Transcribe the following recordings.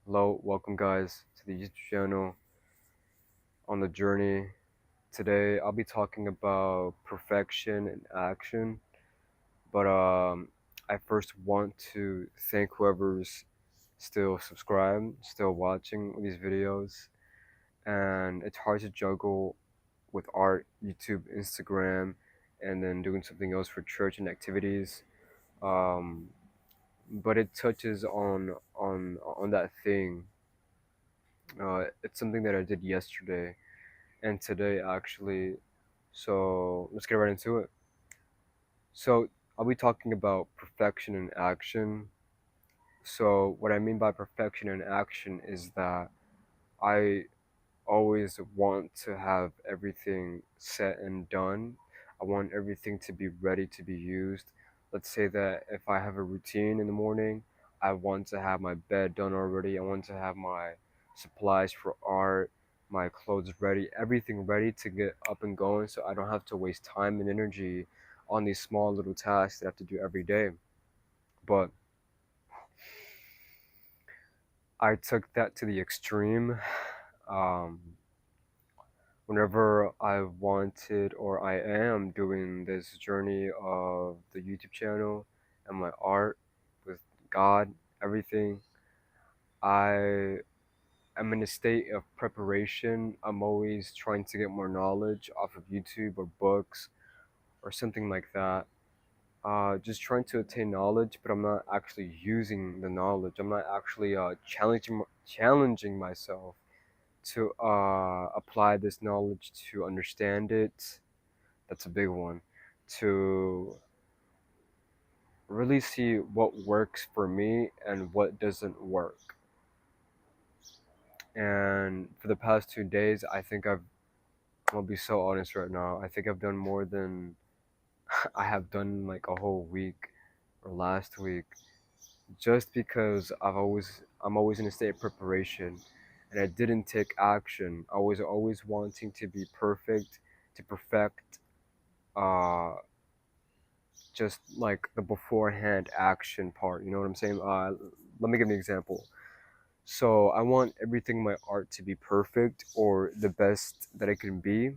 Hello, welcome guys to the YouTube channel on the journey. Today I'll be talking about perfection and action, but I first want to thank whoever's still subscribed, still watching these videos. And it's hard to juggle with art, YouTube, Instagram, and then doing something else for church and activities. Um, but it touches on that thing. It's something that I did yesterday and today actually. So let's get right into it. So I'll be talking about perfection in action. So what I mean by perfection in action is that I always want to have everything set and done. I want everything to be ready to be used. Let's say that if I have a routine in the morning, I want to have my bed done already. I want to have my supplies for art, my clothes ready, everything ready to get up and going so I don't have to waste time and energy on these small little tasks that I have to do every day. But I took that to the extreme. Um, Whenever I wanted or I am doing this journey of the YouTube channel and my art with God, everything, I am in a state of preparation. I'm always trying to get more knowledge off of YouTube or books or something like that. Just trying to attain knowledge, but I'm not actually using the knowledge. I'm not actually challenging myself to apply this knowledge to understand it. That's a big one. To really see what works for me and what doesn't work. And for the past 2 days, I'm gonna be so honest right now. I think I've done more than I have done like a whole week or last week, just because I'm always in a state of preparation, and I didn't take action. I was always wanting to be perfect, to perfect uh just like the beforehand action part. You know what I'm saying? Let me give an example. So I want everything in my art to be perfect or the best that it can be,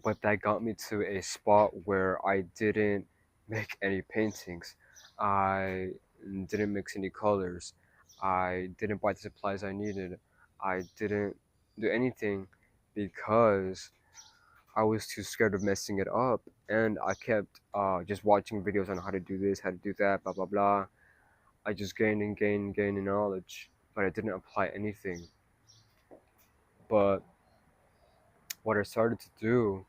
but that got me to a spot where I didn't make any paintings. I didn't mix any colors. I didn't buy the supplies I needed. I didn't do anything because I was too scared of messing it up, and I kept just watching videos on how to do this, how to do that, blah blah blah. I just gained and gained and gained in knowledge, but I didn't apply anything. But what I started to do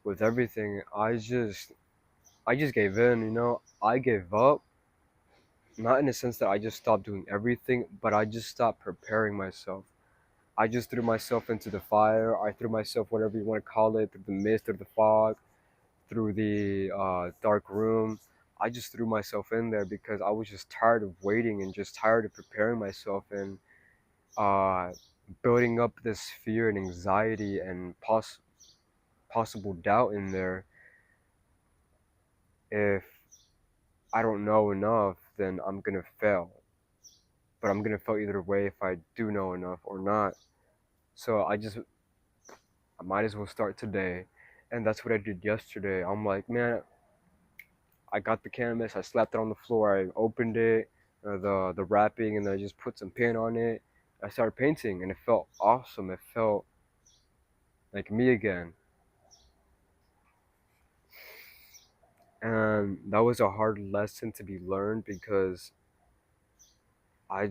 with everything, I just gave in. I gave up. Not in the sense that I just stopped doing everything, but I just stopped preparing myself. I just threw myself into the fire. I threw myself, whatever you want to call it, through the mist or the fog, through the dark room. I just threw myself in there because I was just tired of waiting and just tired of preparing myself and uh, building up this fear and anxiety and possible doubt in there. If I don't know enough, then I'm gonna fail. But I'm gonna fail either way if I do know enough or not. So I might as well start today. And that's what I did yesterday. I'm like, man, I got the canvas, I slapped it on the floor, I opened it, the wrapping, and then I just put some paint on it. I started painting, and it felt awesome. It felt like me again, and that was a hard lesson to be learned because I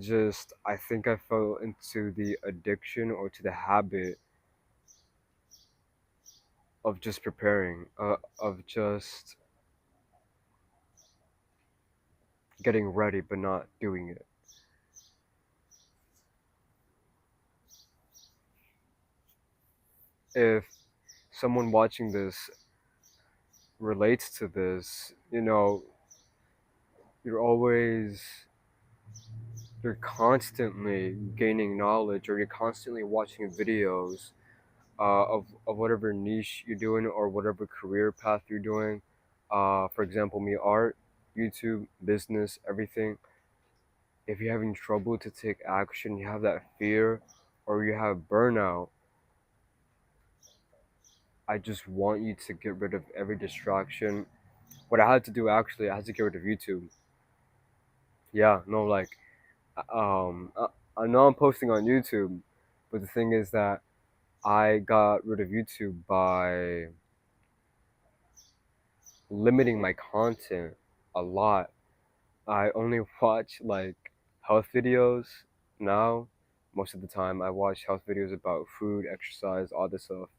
think I fell into the addiction or to the habit of just preparing, of just getting ready but not doing it. If someone watching this relates to this, you're always you're constantly gaining knowledge or you're constantly watching videos of whatever niche you're doing or whatever career path you're doing. For example, me, art, YouTube, business, everything. if you're having trouble to take action, you have that fear, or you have burnout, I just want you to get rid of every distraction. What I had to do actually, I had to get rid of YouTube. Yeah, no, like, I know I'm posting on YouTube, but the thing is that I got rid of YouTube by limiting my content a lot. I only watch like health videos now. Most of the time, I watch health videos about food, exercise, all this stuff.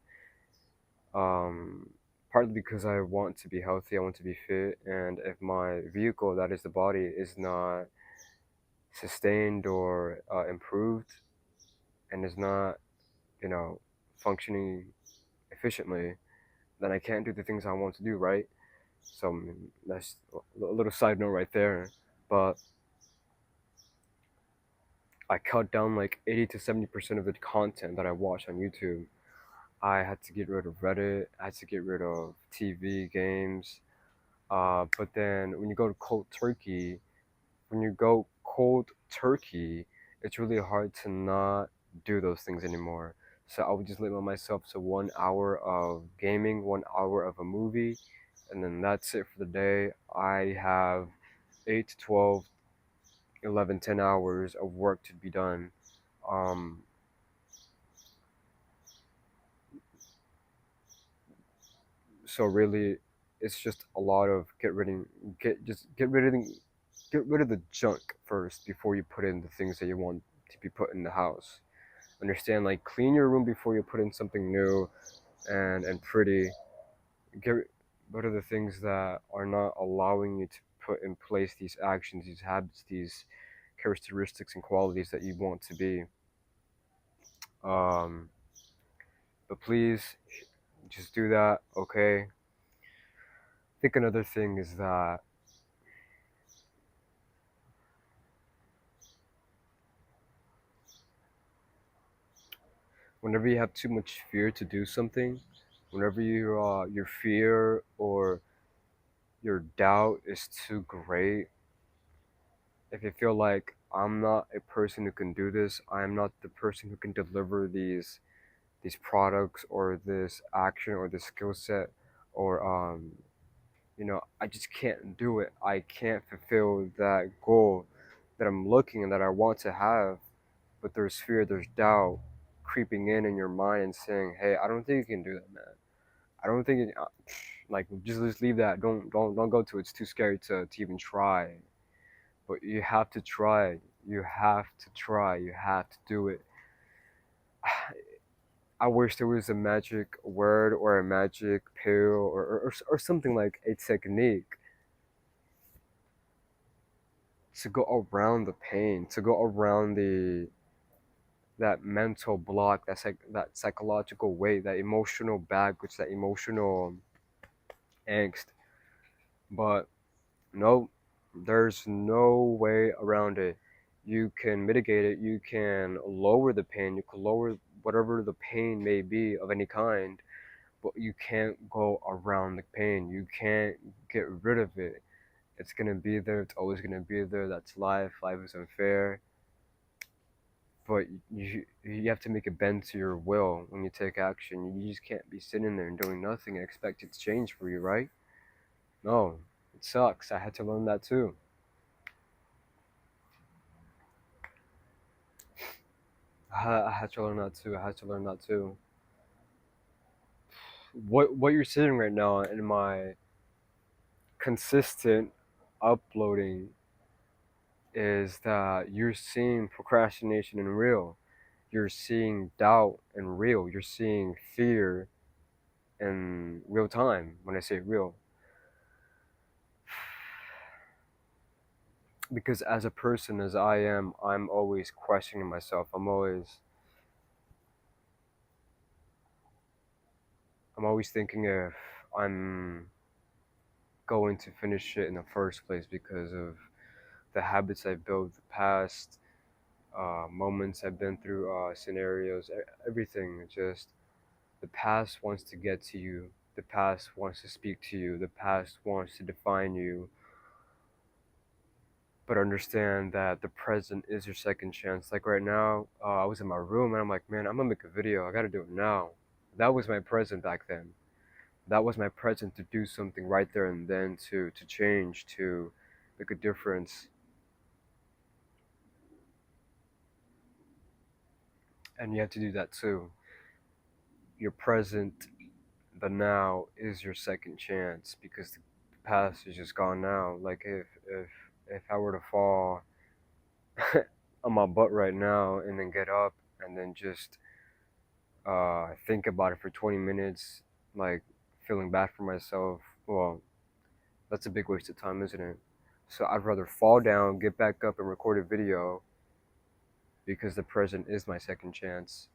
Um, Partly because I want to be healthy, I want to be fit, and if my vehicle, that is the body, is not sustained or improved, and is not, you know, functioning efficiently, then I can't do the things I want to do, right? So that's a little side note right there. But I cut down like 80 to 70% of the content that I watch on YouTube. I had to get rid of Reddit. I had to get rid of TV, games. But then when you go cold turkey, it's really hard to not do those things anymore. So I would just limit myself to 1 hour of gaming, 1 hour of a movie, and then that's it for the day. I have 8 to 12, 11, 10 hours of work to be done. Um, so really, it's just a lot of get rid of get rid of the junk first before you put in the things that you want to be put in the house. Understand? Like, clean your room before you put in something new and pretty. Get rid of the things that are not allowing you to put in place these actions, these habits, these characteristics and qualities that you want to be. Um, but please, just do that, okay? I think another thing is that whenever you have too much fear to do something, whenever your fear or your doubt is too great, if you feel like I'm not a person who can do this, I am not the person who can deliver these products or this action or this skill set, or I just can't do it. I can't fulfill that goal that I'm looking and that I want to have, but there's fear, there's doubt creeping in your mind and saying, "Hey, I don't think you can do that, man. I don't think it, like just leave that. Don't go to it. It's too scary to even try." But you have to try. You have to try. You have to do it. I wish there was a magic word or a magic pill or something like a technique to go around the pain, to go around that mental block, that psychological weight, that emotional baggage, that emotional angst. But no, there's no way around it. You can mitigate it. You can lower the pain. You can lower whatever the pain may be of any kind, but you can't go around the pain. You can't get rid of it. It's gonna be there. It's always gonna be there. That's life. Life is unfair. But you have to make a bend to your will when you take action. You just can't be sitting there and doing nothing and expect it to change for you, right? No, it sucks. I had to learn that too. I had to learn that too. I had to learn that too. What you're seeing right now in my consistent uploading is that you're seeing procrastination in real. You're seeing doubt in real. You're seeing fear in real time. When I say real, because as a person as I am, I'm always questioning myself. I'm always thinking if I'm going to finish it in the first place because of the habits I've built, the past moments I've been through, scenarios, everything. Just the past wants to get to you. The past wants to speak to you. The past wants to define you. but understand that the present is your second chance. Like right now, I was in my room and I'm like, man, I'm gonna make a video. I gotta do it now. That was my present back then. That was my present to do something right there and then, to change, to make a difference. And you have to do that too. Your present, the now, is your second chance because the past is just gone now. Like if I were to fall on my butt right now and then get up and then just think about it for 20 minutes, like feeling bad for myself, well, that's a big waste of time, isn't it? So I'd rather fall down, get back up, and record a video because the present is my second chance.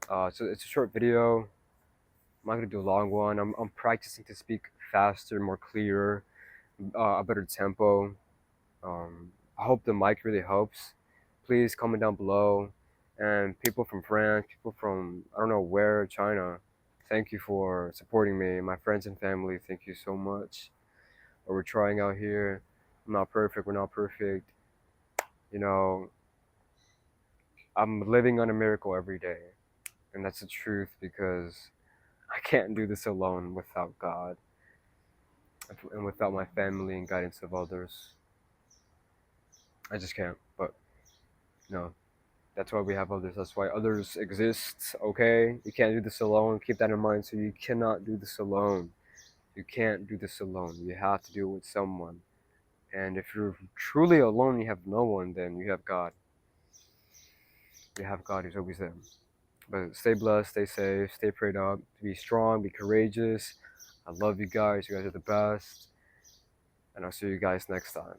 So it's a short video. I'm not gonna do a long one. I'm practicing to speak faster, more clear, a better tempo. I hope the mic really helps. Please comment down below. And people from France, people from I don't know where, China, thank you for supporting me. My friends and family, thank you so much. We're trying out here. I'm not perfect. We're not perfect. You know, I'm living on a miracle every day. And that's the truth because I can't do this alone without God and without my family and guidance of others. I just can't. But no, that's why we have others. That's why others exist. Okay, you can't do this alone. Keep that in mind. So you cannot do this alone. You can't do this alone. You have to do it with someone. And if you're truly alone, you have no one. Then you have God. You have God who's always there. But stay blessed, stay safe, stay prayed up, be strong, be courageous. I love you guys. You guys are the best. And I'll see you guys next time.